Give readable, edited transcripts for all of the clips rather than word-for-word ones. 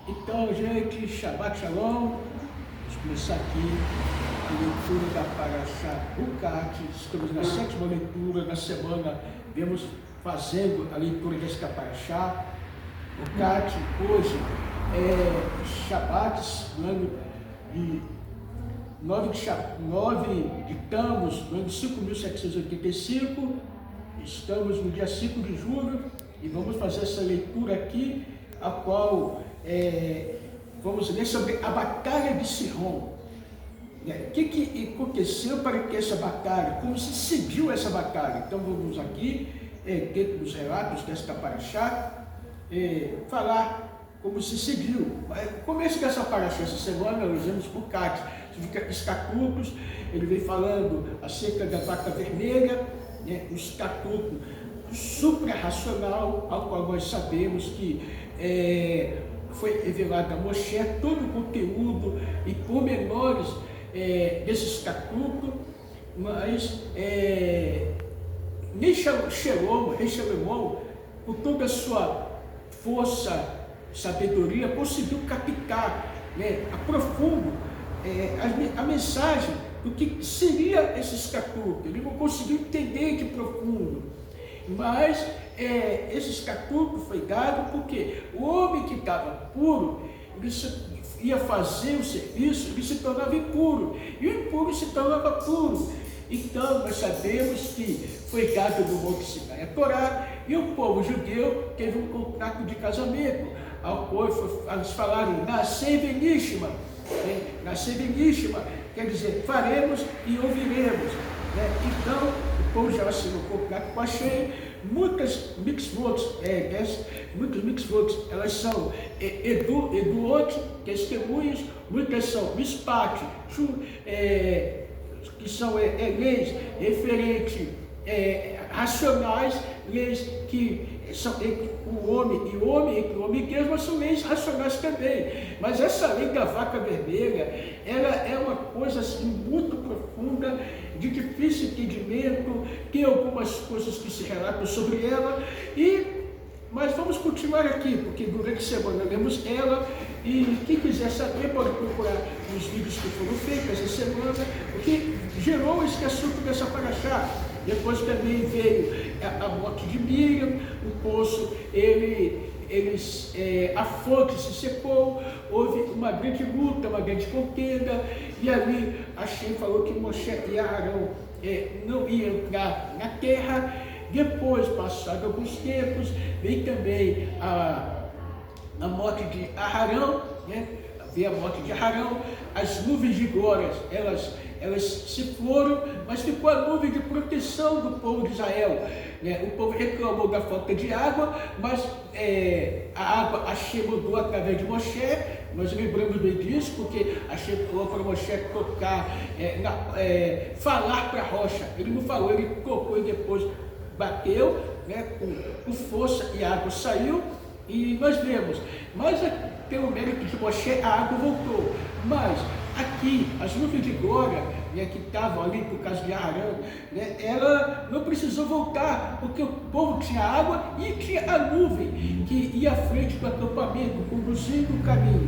Então, gente, Shabbat Shalom. Vamos começar aqui a leitura da Parashá Hukat. Estamos na sétima leitura da semana. Vemos fazendo a leitura desta Parashá Hukat. Hoje é Shabbat, no ano de 9 de Tammuz, no ano de 5.785. Estamos no dia 5 de julho e vamos fazer essa leitura aqui, a qual vamos ler sobre a Batalha de Sihon. O que aconteceu para que essa batalha, como se seguiu essa batalha? Então vamos aqui, dentro dos relatos desta Parashá, falar como se seguiu. No começo dessa Parashá, essa semana, nós vemos Hukat, estatutos. Ele vem falando acerca da vaca vermelha, o estatuto supra-racional, ao qual nós sabemos que foi revelado a Moshe todo o conteúdo e pormenores desse estatuto, mas rei Salomão, com toda a sua força, sabedoria, conseguiu captar a profundo a mensagem do que seria esse estatuto. Ele não conseguiu entender de profundo, mas esse estatuto foi dado porque o homem que estava puro, ele ia fazer o serviço, ele se tornava impuro, e o impuro se tornava puro. Então nós sabemos que foi dado no Monte Sinai a Torá, e o povo judeu teve um contrato de casamento, ao qual eles falaram, nascer beníssima. Nascer beníssima quer dizer, faremos e ouviremos. Então, o povo já assinou o contrato com a Hashem. Muitas mitzvot, elas são eduot, testemunhas, muitas são mispat, que são leis referentes racionais, leis que são entre o homem e o homem e Deus, mas são leis racionais também. Mas essa lei da vaca vermelha, ela é uma coisa assim, muito profunda, de difícil entendimento, tem algumas coisas que se relatam sobre ela, mas vamos continuar aqui, porque durante a semana lemos ela, e quem quiser saber pode procurar nos vídeos que foram feitos essa semana, porque gerou esse assunto dessa Parashá. Depois também veio a morte de Miriam, o poço, a fonte se secou, houve uma grande luta, uma grande contenda, e ali Hashem falou que Moshe e Arão não iam entrar na terra. Depois, passado alguns tempos, veio também a morte de Arão, veio a morte de Arão, as nuvens de glórias, elas se foram, mas ficou a nuvem de proteção do povo de Israel. O povo reclamou da falta de água, mas a água Hashem mandou através de Moshe. Nós lembramos bem disso, porque Hashem falou para Moshe tocar, falar para a rocha. Ele não falou, ele tocou e depois bateu com força e a água saiu. E nós vemos, mas pelo mérito de Moshe a água voltou. Mas aqui, as nuvens de glória, que estavam ali por causa de Arão, ela não precisou voltar, porque o povo tinha água e tinha a nuvem que ia à frente do acampamento, conduzindo o caminho.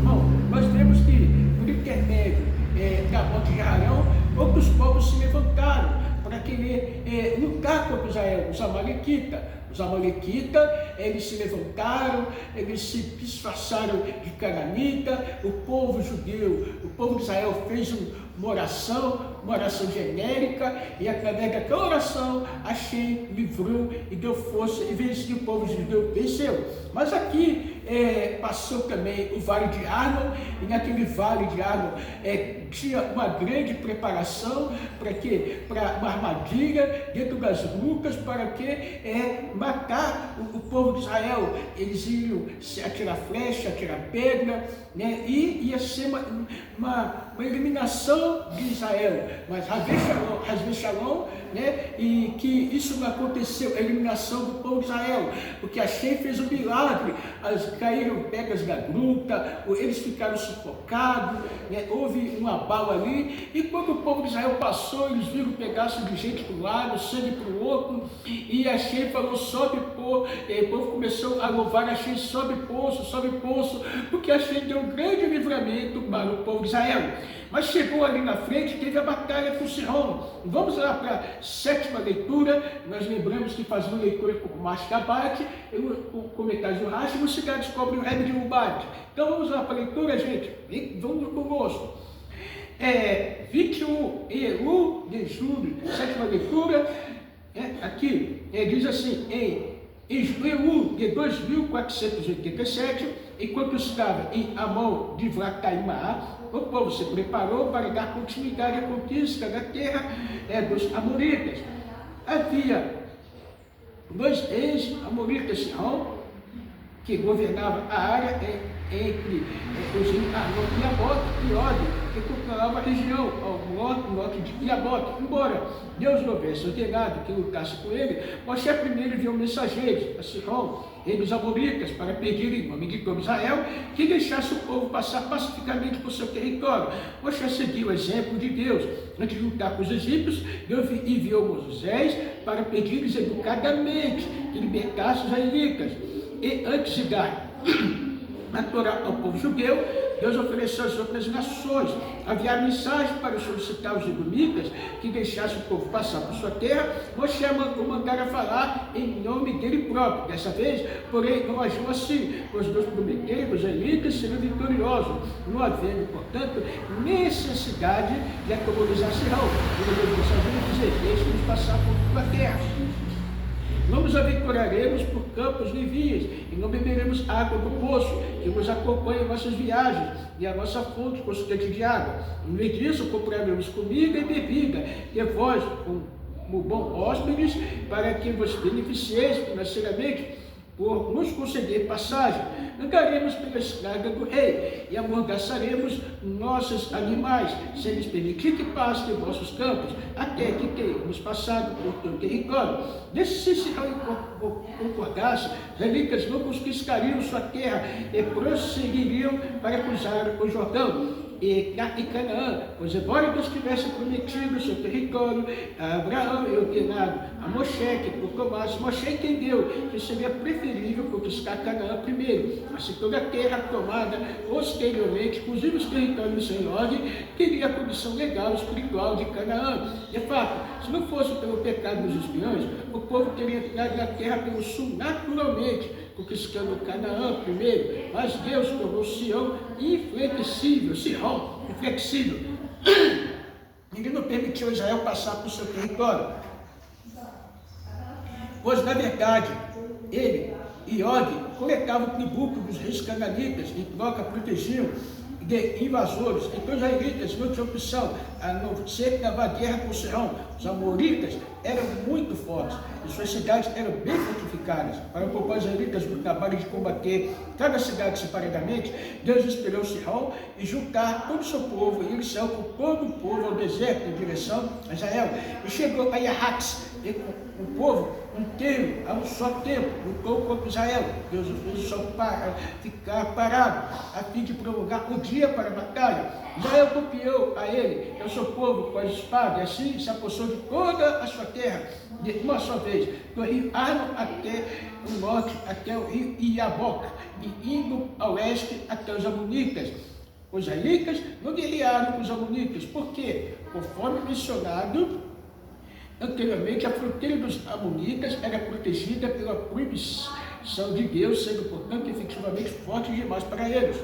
Bom, nós vemos que no intermédio da morte de Arão, outros povos se levantaram para querer lutar contra Israel, os Amalequitas. Os Amalequitas, eles se levantaram, eles se disfarçaram de cananita. O povo judeu, o povo de Israel fez uma oração genérica, e através daquela oração Hashem livrou e deu força e venceu, o povo judeu venceu. Mas aqui passou também o Vale de Arnon, e naquele Vale de Arnon tinha uma grande preparação para quê? Para uma armadilha dentro das lucas, para que matar o povo de Israel. Eles iam atirar flecha, atirar pedra, e ia ser uma eliminação de Israel. Mas Hasbe Shalom, e que isso não aconteceu, a eliminação do povo de Israel, porque Hashem fez um milagre. As caíram pedras da gruta, eles ficaram sufocados, né? Houve um abalo ali, e quando o povo de Israel passou, eles viram pedaços de gente para um lado, sangue para o outro, e Achei falou, sobe poço, o povo começou a louvar Achei, sobe poço, porque Achei deu um grande livramento para o povo de Israel. Mas chegou ali na frente, teve a batalha com Sihon. Vamos lá para a 7ª leitura. Nós lembramos que fazendo leitura com o Mashkabat, com metade do Rashi, você já descobre o Rebbe de Mubarak. Então vamos lá para a leitura, gente. Vamos conosco. 21 Elu de julho, 7ª leitura. Aqui diz assim, em Elu de 2487, enquanto estava em Amon de Vrataimá, o povo se preparou para dar continuidade à conquista da terra dos amonitas. Havia 2 reis amonitas, Sihon, que governava a área entre os rios Arnon e Iabote, e Og, que controlava a região ao norte de Iabote. Embora Deus não houvesse ordenado que lutasse com ele, Moshe primeiro enviou mensageiros a Sihon, rei dos amonitas, para pedir em nome de todo Israel que deixasse o povo passar pacificamente por seu território. Moshe seguiu o exemplo de Deus. Antes de lutar com os egípcios, Deus enviou Moisés para pedir-lhes educadamente que libertasse os israelitas. E antes de dar a Torá ao povo judeu, Deus ofereceu às outras nações, havia mensagem para solicitar os edomitas que deixassem o povo passar por sua terra. Moshe mandou mandar a falar em nome dele próprio. Dessa vez, porém, não agiu assim, pois Deus prometeu que os israelitas seriam vitoriosos, não havendo, portanto, necessidade de atemorizar Sihon. Ele deu dizer, deixe-nos passar por tua terra. Não nos aventuraremos por campos nem vinhas, e não beberemos água do poço, que nos acompanha em nossas viagens, e a nossa fonte constante de água. Em vez disso, compraremos comida e bebida, e vós, como bons hóspedes, para que vos beneficieis financeiramente, por nos conceder passagem. Andaremos pela estrada do rei, e amordaçaremos nossos animais, sem lhes permitir que passem em vossos campos, até que tenhamos passado por teu território. Se Sihon concordasse, os israelitas não conquistariam sua terra e prosseguiriam para cruzar o Jordão e Canaã, pois embora Deus tivesse prometido o seu território a Abraão e ordenado a Moshe que proclamasse, Moshe entendeu que seria preferível conquistar Canaã primeiro. Assim, toda a terra tomada posteriormente, inclusive os territórios sem ordem, teria a condição legal e espiritual de Canaã. De fato, se não fosse pelo pecado dos espiões, o povo teria entrado na terra pelo sul naturalmente, conquistando Canaã primeiro, mas Deus tornou Sihon inflexível. Ele não permitiu Israel passar por seu território, pois na verdade ele e Og coletavam o tributo dos reis cananitas, em troca protegiam de invasores. Então os israelitas não tinham opção a não ser travar guerra com Sihon. Os amoritas eram muito fortes e suas cidades eram bem fortificadas. Para poupar os israelitas do trabalho de combater cada cidade separadamente, Deus esperou Sihon e juntar todo o seu povo, e ele saiu com todo o povo ao deserto em direção a Israel. E chegou a Yahatz, e com o povo inteiro, a um só tempo, lutou contra Israel. Deus fez o sol ficar parado, a fim de prolongar o dia para a batalha. Israel copiou a ele, o seu povo, com a espada, e assim se apossou de toda a sua terra, de uma só vez, do rio Arnon até o norte, até o rio Iaboque, e indo ao oeste até os amonitas. Os israelitas não guerrearam com os amonitas, porque, conforme mencionado anteriormente, a fronteira dos amonitas era protegida pela proibição de Deus, sendo, portanto, efetivamente forte demais para eles.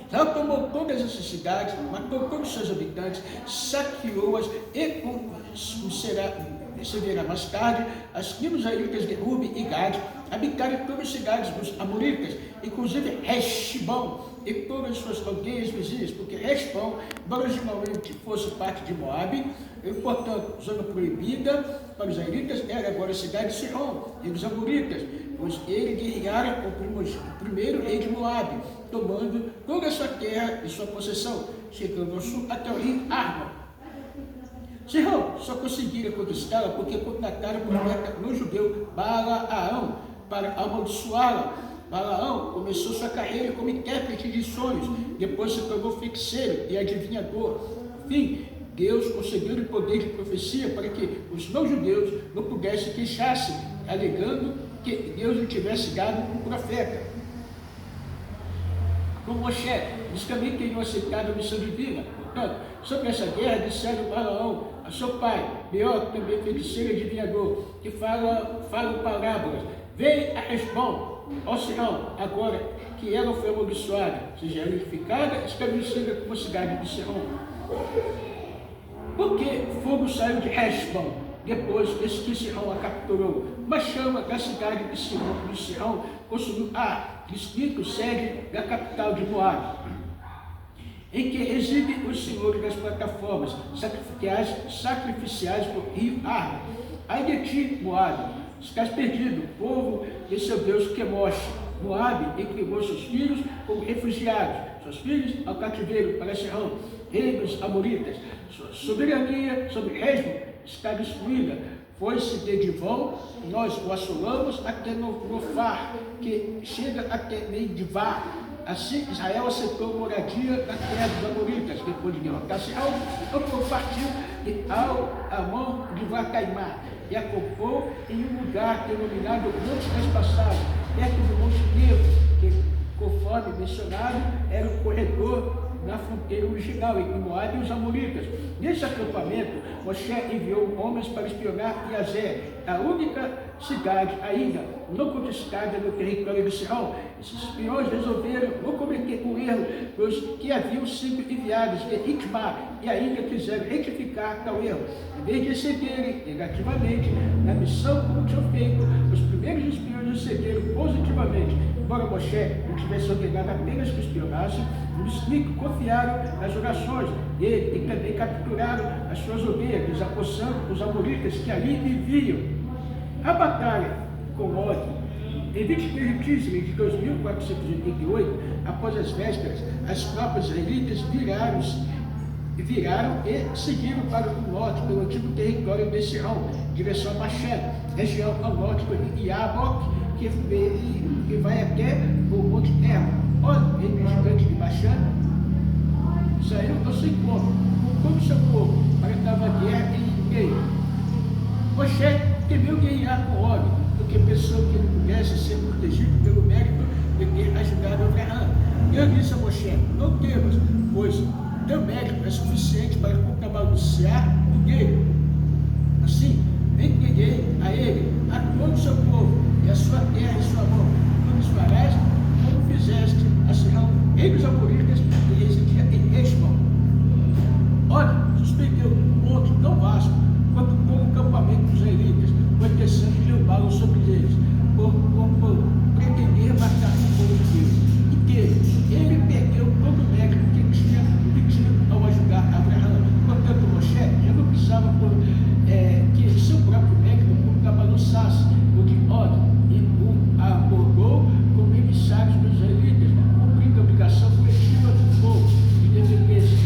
Israel tomou todas essas cidades, matou todos os seus habitantes, saqueou-as e, como se verá mais tarde, as tribos israelitas de Ruben e Gad habitaram em todas as cidades dos amonitas, inclusive Heshbon e todas as suas aldeias vizinhas, porque Heshbon, originalmente fosse parte de Moabe, e, portanto, zona proibida para os israelitas, era agora a cidade de Sihon e dos amonitas, pois ele guerreara com o primeiro rei de Moabe, tomando toda a sua terra e sua possessão, chegando ao sul até o rio Arnon. Sihon só conseguiram conquistá-la porque contrataram o profeta no judeu Balaão para amaldiçoá-la. Balaão começou sua carreira como intérprete de sonhos, depois se tornou feiticeiro e adivinhador. Enfim, Deus concedeu o poder de profecia para que os não-judeus não pudessem queixar-se, alegando que Deus lhe tivesse dado um profeta. Como Moshe, eles também teriam aceitado a missão divina. Portanto, sobre essa guerra, disseram Balaão a seu pai, Beor, também feiticeiro e adivinhador, que fala parábolas. Vem a Hesbom, ó Sihão, agora que ela foi amaldiçoada, seja edificada, estabelecida como cidade de Sihão. Porque fogo saiu de Hesbom, depois que Sihão a capturou. Uma chama da cidade de Sihão consumiu distrito sede da capital de Moabe, em que residem os senhores das plataformas sacrificiais do rio Arno. Ai de ti, Moabe, estás perdido, povo de seu Deus Quemosh. Moabe entregou seus filhos como refugiados, seus filhos ao cativeiro para Sihão, rei dos Amoritas. Sua soberania sobre Hesbom está destruída. Foi-se de Divão, nós o assolamos até Nofar, que chega até Meidivá. Assim Israel aceitou moradia na terra dos Amoritas. Depois de derrotar Sihão, o povo partiu de Al-Amon de Vacaimá e acampou em um lugar denominado Monte das Passagens, perto do Monte Negro, que, conforme mencionado, era o corredor na fronteira original, entre Moabe e os Amoritas. Nesse acampamento, Moshe enviou homens para espionar Yazé, a única cidade ainda não conquistada no território de Sihão. Esses espiões resolveram não cometer o erro dos que haviam sido enviados de Itmar e ainda quiseram retificar tal erro. Em vez de seguirem negativamente na missão como tinham feito, os primeiros espiões seguiram positivamente. Embora Moshe não tivesse ordenado apenas que espionassem, os que confiaram nas orações dele e também capturaram as suas ovelhas, apossando os amoritas que ali viviam. A batalha com Og, em 23 de Tisri de 2488, após as vésperas, as tropas israelitas viraram e seguiram para o norte, pelo antigo território de Sihão, direção a Maché, região ao norte do Iabok, que vai até o Monte Hermon. Og, rei gigante de Bashan, saiu ao seu encontro, como seu povo, para travar guerra em meio. Moshe temeu guerrear com Og, porque pensou que ele pudesse ser protegido pelo mérito de ter ajudado Abraão. Eu disse a Moshe: não temas, pois teu mérito é suficiente para contrabalancear o dele. Assim, entreguei a ele, a todo o seu povo, e a sua terra e sua mão. Tu nos farás como fizeste a Sihão, rei dos Amoritas, que residia em Hesbom. Og suspendeu um monte tão vasto quanto todo o campamento dos israelitas, com a intenção de derrubá-lo sobre eles, por pretender matar o povo de Deus inteiro. Ele perdeu todo o mérito que tinha pedido ao ajudar Abraão. Portanto, Moshe já não precisava que seu próprio mérito contrabalançasse o de Og, e o abordou como emissários dos israelitas, cumprindo a obrigação coletiva do povo de defender-se.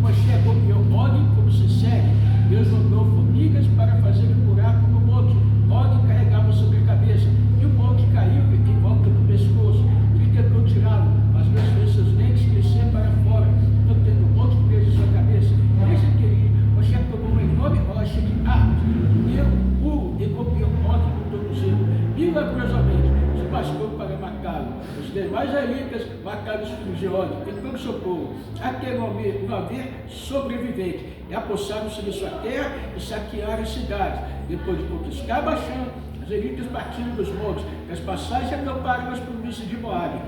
Moshe copiou Og como se segue. Deus mandou formigas para fazer um buraco no monte. Og carregava sobre a cabeça, e o monte caiu em volta do pescoço. Ele tentou tirá-lo, mas Deus fez seus dentes crescer para fora, mantendo o monte preso em sua cabeça. Nesse interim, Moshe tomou uma enorme rocha de árvores, deu um pulo e copiou Og no tornozelo. Milagrosamente, se bastou para matá-lo. Os demais israelitas mataram os filhos de Og e todo o seu povo, até não haver sobrevivente. E apossaram-se de sua terra e saquearam as cidades. Depois de conquistar Bashan, os israelitas partiram dos montes, das passagens e acamparam nas províncias de Moabe.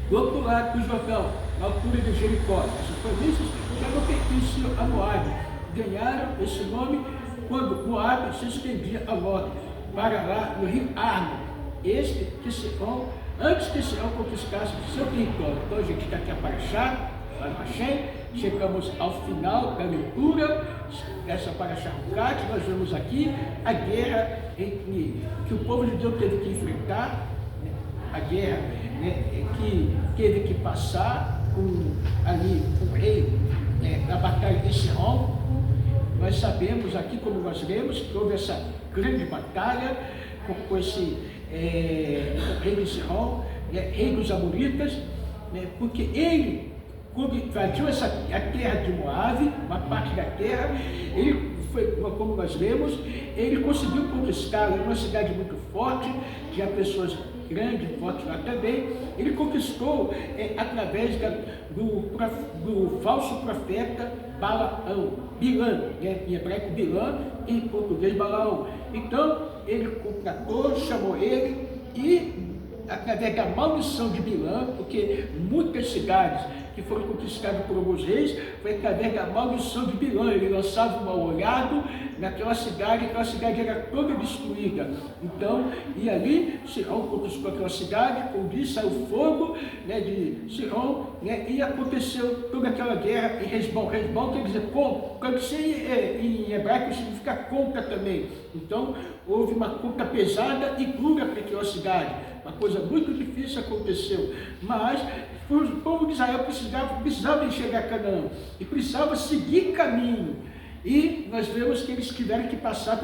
Do outro lado do Jordão, na altura de Jericó, essas províncias já não pertenciam a Moabe. Ganharam esse nome quando Moabe se estendia a norte, para lá no rio Arno, antes que Sihão conquistasse seu território. Então a gente está aqui a Paraxá, para Hashem. Chegamos ao final da leitura dessa Paraxá Hukat. Nós vemos aqui a guerra que o povo judeu teve que enfrentar, a guerra que teve que passar com o rei da batalha de Sihão. Nós sabemos aqui, como nós lemos, que houve essa grande batalha. com esse rei de Sihon, rei dos Amoritas, né, porque ele, quando invadiu a terra de Moabe, uma parte da terra, ele foi, como nós lemos, ele conseguiu conquistar uma cidade muito forte, tinha pessoas grandes, fortes lá também. Ele conquistou através do falso profeta Balaão, Bilã, né? Em hebraico Bilã, em português Balaão. Então ele contratou, chamou ele e através da maldição de Bilã, porque muitas cidades que foram conquistadas por alguns reis, foi através da maldição de Bilã. Ele lançava um mau olhado naquela cidade, aquela cidade era toda destruída. Então, e ali, Sihon conquistou aquela cidade, como disse, saiu fogo, né, de Sihon, né, e aconteceu toda aquela guerra em Hesbom. Hesbom quer dizer contra, em hebraico significa contra também. Então, houve uma conta pesada e dura para aquela cidade. Uma coisa muito difícil aconteceu, mas o povo de Israel precisava enxergar Canaã e precisava seguir caminho. E nós vemos que eles tiveram que passar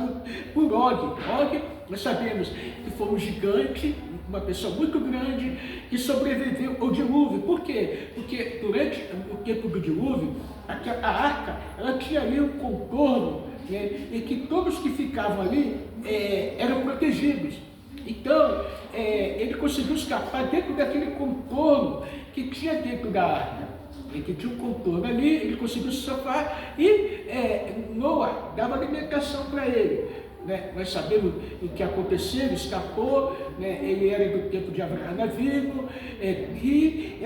por Og. Og, nós sabemos que foi um gigante, uma pessoa muito grande, que sobreviveu ao dilúvio. Por quê? Porque durante o tempo do dilúvio, a arca, ela tinha ali um contorno, né, em que todos que ficavam ali eram protegidos. Então, ele conseguiu escapar dentro daquele contorno que tinha dentro da arca. Que tinha um contorno ali, ele conseguiu se safar e Noa dava alimentação para ele. Né? Nós sabemos o que aconteceu, ele escapou, né? Ele era do tempo de Abraão vivo, e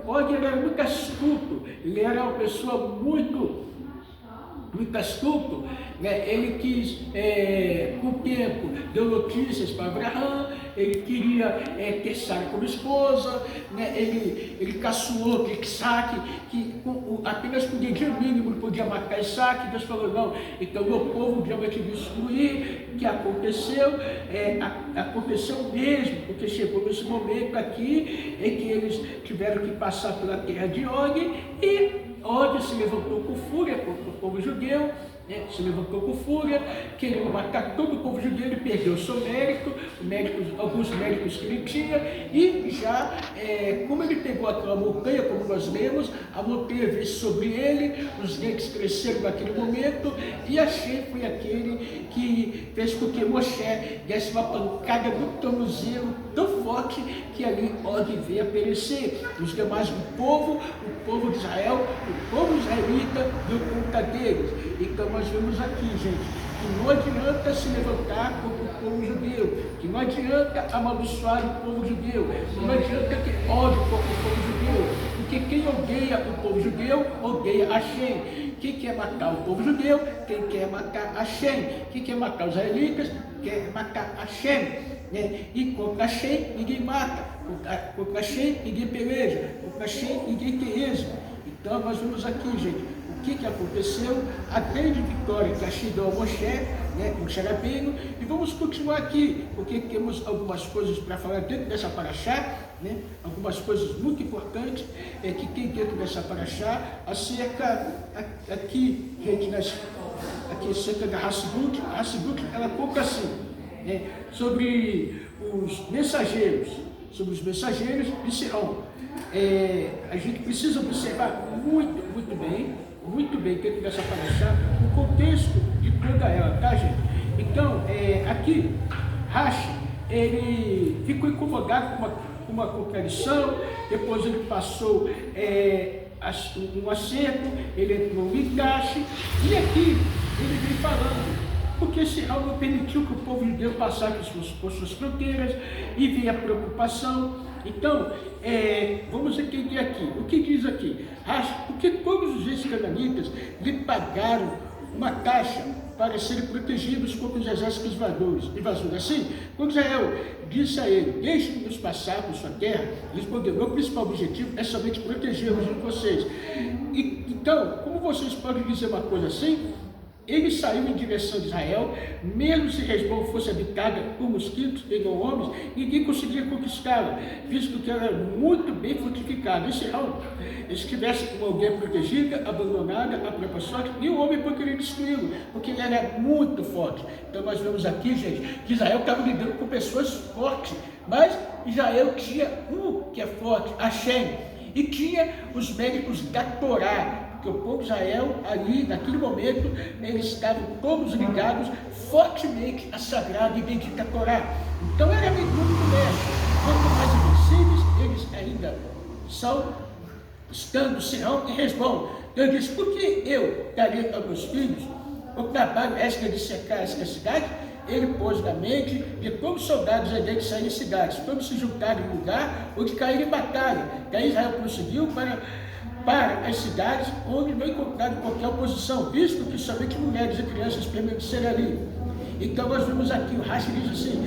Og era muito astuto, ele era uma pessoa muito astuto, né? Ele quis, com o tempo, deu notícias para Abraão, ele queria ter Sara como esposa, né? Ele caçoou que Isaac, apenas com o dedinho mínimo ele podia matar Isaac. Deus falou, não, então meu povo já vai te destruir. O que aconteceu? Aconteceu mesmo, porque chegou nesse momento aqui em que eles tiveram que passar pela terra de Og, e Og se levantou com fúria contra o povo judeu, né? Se levantou com fúria, queria matar todo o povo judeu. Ele perdeu o seu mérito, alguns méritos que ele tinha, e já, como ele pegou aquela montanha, como nós lemos, a montanha veio sobre ele, os dentes cresceram naquele momento, e Hashem foi aquele que fez com que Moshe desse uma pancada no tornozelo tão forte que ali Og veio a perecer. Os demais do povo, o povo de Israel, o povo israelita deu conta deles. Então nós vemos aqui, gente, que não adianta se levantar contra o povo judeu, que não adianta amaldiçoar o povo judeu, que não adianta ter ódio contra o povo judeu, porque quem odeia o povo judeu, odeia Hashem. Quem quer matar o povo judeu, quem quer matar Hashem. Quem quer matar os israelitas, quer matar Hashem. Né? E contra Hashem ninguém mata, contra Hashem ninguém peleja, contra Hashem ninguém tem êxito. Então nós vemos aqui, gente, o que aconteceu, a grande vitória que Hashem deu a Moshe, né, Moshe Rabbeinu. E vamos continuar aqui, porque temos algumas coisas para falar dentro dessa paraxá, né, algumas coisas muito importantes que tem dentro dessa paraxá, acerca, aqui, gente, aqui acerca da Hassidut. A Hassidut, ela conta assim, né, sobre os mensageiros de Sihon. A gente precisa observar muito bem dentro dessa paraxá o contexto de toda ela, tá, gente? Então, aqui, Rashi, ele ficou incomodado com uma contradição, depois ele passou um acerto, ele entrou no Midrash, e aqui ele vem falando, porque Sihon não permitiu que o povo judeu passasse por suas fronteiras, e veio a preocupação. Então, vamos entender aqui, o que diz aqui? Porque todos os reis cananitas lhe pagaram uma taxa para serem protegidos contra os exércitos invasores. Assim, quando Israel disse a ele, deixe-nos passar por sua terra, ele respondeu, meu principal objetivo é somente protegê-los de vocês. Então, como vocês podem dizer uma coisa assim? ele saiu em direção de Israel, mesmo se Hesbom fosse habitada por mosquitos e não homens, ninguém conseguia conquistá-la, visto que ela era muito bem fortificada. E se estivesse com alguém protegida, abandonada, a própria sorte, nenhum homem poderia destruí-lo, porque ele era muito forte. Então nós vemos aqui, gente, que Israel estava lidando com pessoas fortes, mas Israel tinha um que é forte, Hashem, e tinha os médicos da Torá, porque o povo de Israel, ali, naquele momento, eles estavam todos ligados fortemente à sagrada e bendita Torá. Então era muito mestre. Quanto mais invencíveis, eles ainda são, estando Sihon e Hesbom. Eu disse, por que eu darei aos meus filhos o trabalho extra de cercar esta cidade? Ele pôs na mente de todos os soldados a ideia de sair em cidades, todos se juntarem em lugar ou de cair em batalha. Daí Israel prosseguiu para as cidades onde não encontraram qualquer oposição, visto que somente mulheres e crianças permaneceram ali. Então nós vemos aqui, o Rashi diz assim,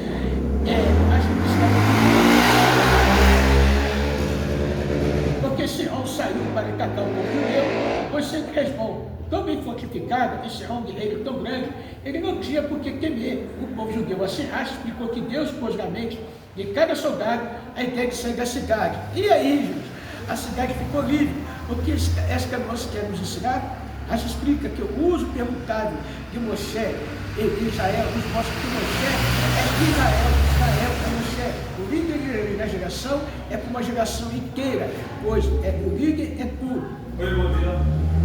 porque Sihon saiu para atacar o povo judeu, pois sendo Hesbom tão bem fortificado, e Sihon guerreiro tão grande, ele não tinha por que temer o povo judeu. Assim Rashi explicou que Deus pôs na mente de cada soldado a ideia de sair da cidade. E aí, gente, a cidade ficou livre. O que esta nós queremos ensinar? Rashi explica que o uso perguntado de Moshe e Israel nos mostra que Moshe é Israel é Moshe. O líder da geração é para uma geração inteira, pois o líder é tudo.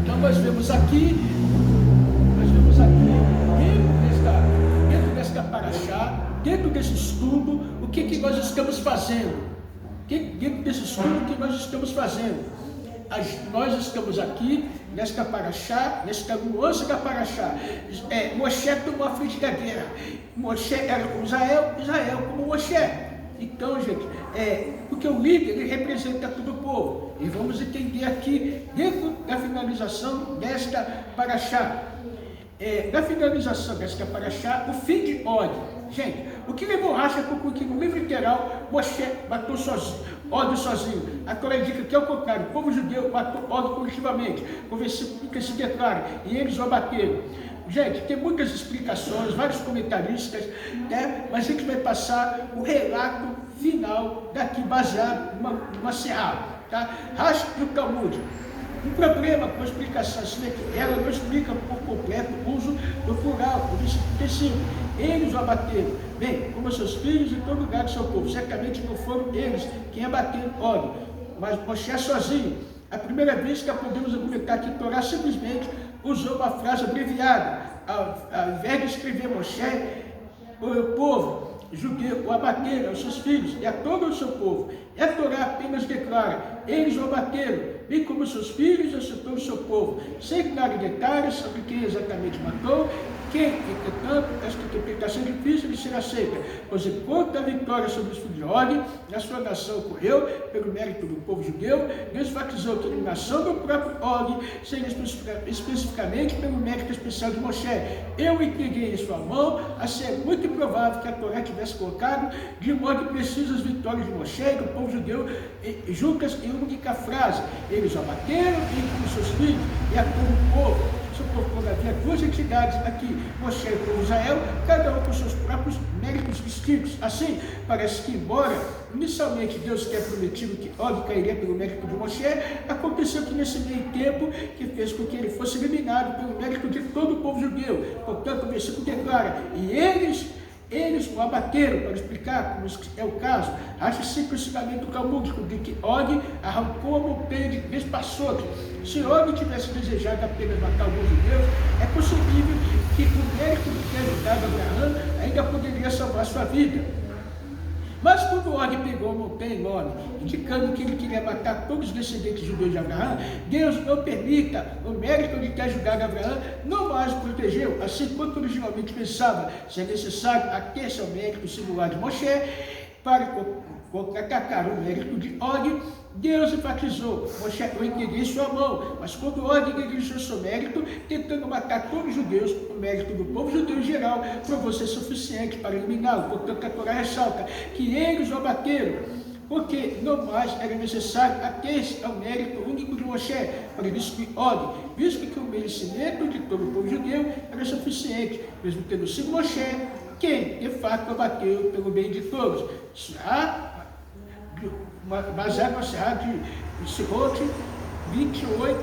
Então nós vemos aqui dentro desta paraxá, dentro desse estudo, o que nós estamos fazendo? Dentro desse estudo, o que nós estamos fazendo? Nós estamos aqui nesta paraxá, nesta nuance da paraxá. Moshe tomou a frente da guerra. Moshe era como Israel, Israel como Moshe. Então, gente, porque o líder, ele representa todo o povo. E vamos entender aqui, dentro da finalização desta paraxá. Na finalização desta paraxá, o fim de Og. Gente, o que levou Rashi a concluir que no livro literal, Moshe matou Og sozinho. A Torá indica que, ao contrário, o povo judeu matou Og coletivamente, com o versículo que se declara, e eles o abateram. Gente, tem muitas explicações, vários comentaristas, né? Mas a gente vai passar o relato final daqui, baseado numa serrada, tá? Rashi e o Talmud. Um problema com a explicação assim é que ela não explica por completo o uso do plural, por isso que sim, eles o abateram, bem, como seus filhos e todo lugar do seu povo. Certamente não foram eles quem abateram Og, mas Moshe sozinho. A primeira vez que podemos argumentar que Torá simplesmente usou uma frase abreviada, ao invés de escrever Moshe, o povo judeu o abateram aos seus filhos e a todo o seu povo. E a Torá apenas declara, eles o abateram, bem como seus filhos e a todo o seu povo, sem dar detalhes sobre quem exatamente matou, quem, entretanto, esta interpretação é difícil de ser aceita, pois enquanto a vitória sobre os filhos de Og, na sua nação ocorreu pelo mérito do povo judeu, Deus enfatizou que a eliminação do próprio Og seria especificamente pelo mérito especial de Moshe. Eu entreguei em sua mão, assim é muito improvável que a Torá tivesse colocado de modo preciso as vitórias de Moshe e do povo judeu juntas em uma única frase. Eles o abateram e com seus filhos e a todo o povo. Quando havia duas entidades aqui, Moshe e o povo de Israel, cada um com seus próprios méritos distintos. Assim, parece que, embora inicialmente Deus tenha prometido que Og cairia pelo mérito de Moshe, aconteceu que nesse meio tempo, que fez com que ele fosse eliminado pelo mérito de todo o povo judeu. Portanto, o versículo declara, e eles o abateram, para explicar como é o caso. Acha sempre o ensinamento talmúdico de que Og arrancou a montanha de Bespassot. Se Og tivesse desejado apenas matar alguns judeus, é possível que o mérito de ter ajudado Abraão ainda poderia salvar sua vida. Mas quando Og pegou a montanha enorme, indicando que ele queria matar todos os descendentes judeus de Abraão, Deus não permita o mérito de ter ajudado Abraão, não mais o protegeu, assim quanto originalmente pensava ser necessário ater-se ao mérito singular de Moshe para contra-atacar o mérito de Og. Deus enfatizou, Moshe eu entreguei em sua mão, mas quando Og negligenciou seu mérito, tentando matar todos os judeus, o mérito do povo judeu em geral provou ser suficiente para eliminá-lo. Portanto, a Torá ressalta que eles o abateram. porque não mais era necessário ater-se ao mérito único de Moshe, previsto em Og, visto que o merecimento de todo o povo judeu era suficiente, mesmo tendo sido Moshe quem, de fato, abateu pelo bem de todos. Baseado na Serra de Sirot, 28,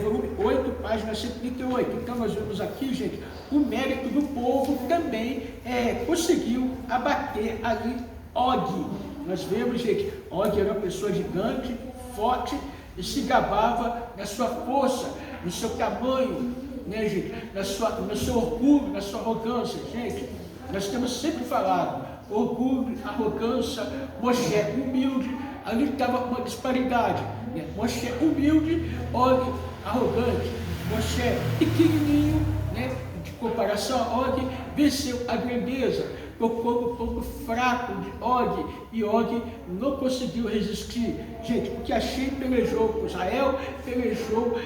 volume 8, página 138. Então nós vemos aqui, gente, o mérito do povo também conseguiu abater ali Og. Nós vemos, gente, Og era uma pessoa gigante, forte, e se gabava na sua força, no seu tamanho, né, gente, no seu orgulho, na sua arrogância. Gente, nós temos sempre falado, orgulho, arrogância, Moshe humilde, ali estava uma disparidade, né? Moshe humilde, Og arrogante, Moshe pequenininho, né? De comparação a Og, venceu a grandeza, tocou no ponto fraco de Og, e Og não conseguiu resistir. Gente, porque Hashem pelejou por Israel, pelejou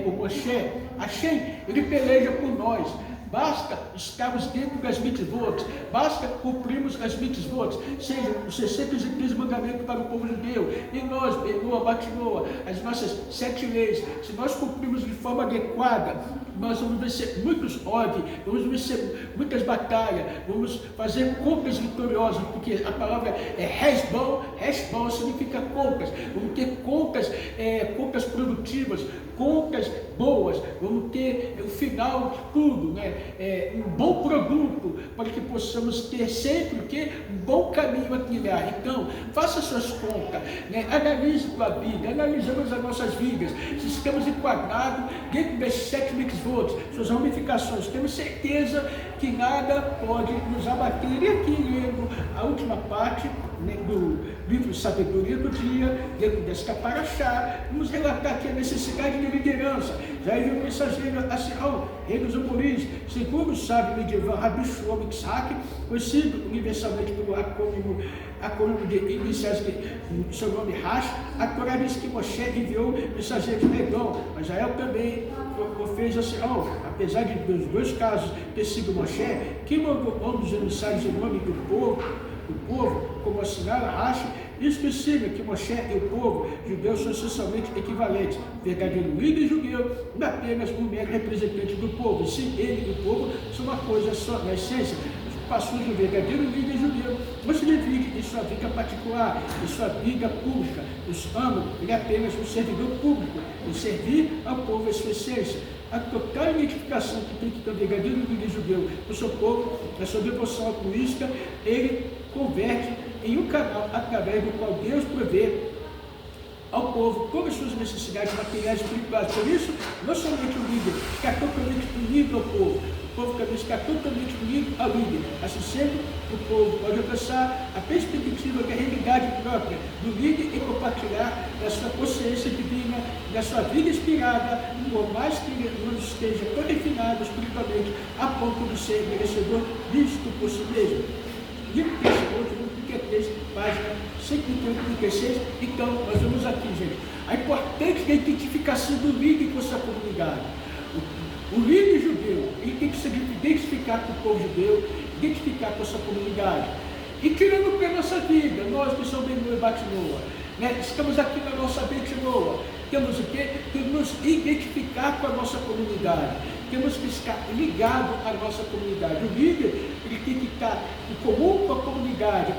por Moshe. Hashem, ele peleja por nós. Basta estarmos dentro das mitzvot, basta cumprirmos as mitzvot, seja os 613 mandamentos para o povo judeu, e nós, Benoa, Batinoa, as nossas 7 leis. Se nós cumprirmos de forma adequada, nós vamos vencer muitos Og, vamos vencer muitas batalhas, vamos fazer contas vitoriosas, porque a palavra Heshbon significa contas, vamos ter contas produtivas, contas boas, vamos ter o final de tudo, né? Um bom produto, para que possamos ter sempre um bom caminho a trilhar. Então, faça suas contas, né? Analise sua vida, analisamos as nossas vidas, se estamos enquadrados dentro das 7 mitzvot, suas ramificações, temos certeza que nada pode nos abater. E aqui lendo a última parte, né, do livro Sabedoria do Dia, dentro desta paraxá, vamos relatar aqui a necessidade de liderança. Já enviou um mensageiro ao rei dos Amoris, segundo o sábio medieval Rabi Shlomo Yitzhak, conhecido universalmente pelo acrônimo de iniciais de seu nome Rash. A Torá diz que Moshe enviou mensageiro de Edom, mas Israel também fez apesar de dos dois casos ter sido Moshe, que mandou dos emissários em nome do povo, como assinala Rashi, específica que Moshe e o povo judeu são essencialmente equivalentes, verdadeiro líder judeu, não apenas um mero representante do povo, sim, ele e o povo são uma coisa só, na essência. Passou de um verdadeiro líder judeu, não se divide em sua vida particular, em sua vida pública. Os amo, ele é apenas um servidor público, em servir ao povo é sua essência. A total identificação que tem que ter o verdadeiro líder judeu com o seu povo, a sua devoção altruísta, ele converte em um canal através do qual Deus provê ao povo todas as suas necessidades materiais e espirituais. Por isso, não somente o líder fica totalmente unido ao povo, o povo também está totalmente unido ao líder. Assim sendo, o povo pode alcançar a perspectiva da realidade própria do líder e compartilhar da sua consciência divina, da sua vida inspirada, por mais que ele não esteja tão refinado espiritualmente, a ponto de ser merecedor disto por si mesmo. Livro 33, página 136. Então, nós vemos aqui, gente, a importância da identificação do líder com a sua comunidade. O líder judeu, ele tem que se identificar com o povo judeu, identificar com a sua comunidade. E tirando para a nossa vida, nós que somos Benoa e Batinoa, né? Estamos aqui na nossa Betinoa, temos o quê? Temos que nos identificar com a nossa comunidade, temos que estar ligados à nossa comunidade. O líder, ele tem que estar em comum com a comunidade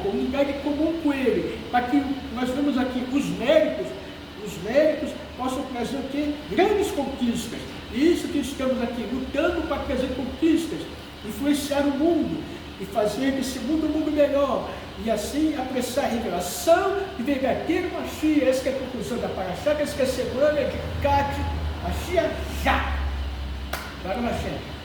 comum com ele, para que nós vemos aqui os méritos possam trazer o quê? Grandes conquistas. E isso que estamos aqui, lutando para trazer conquistas, influenciar o mundo e fazer desse mundo um mundo melhor, e assim apressar a revelação de verdadeiro Mashiach. Essa é a conclusão da paraxá, essa é a semana de Kat Mashiach já. Para o Mashiach.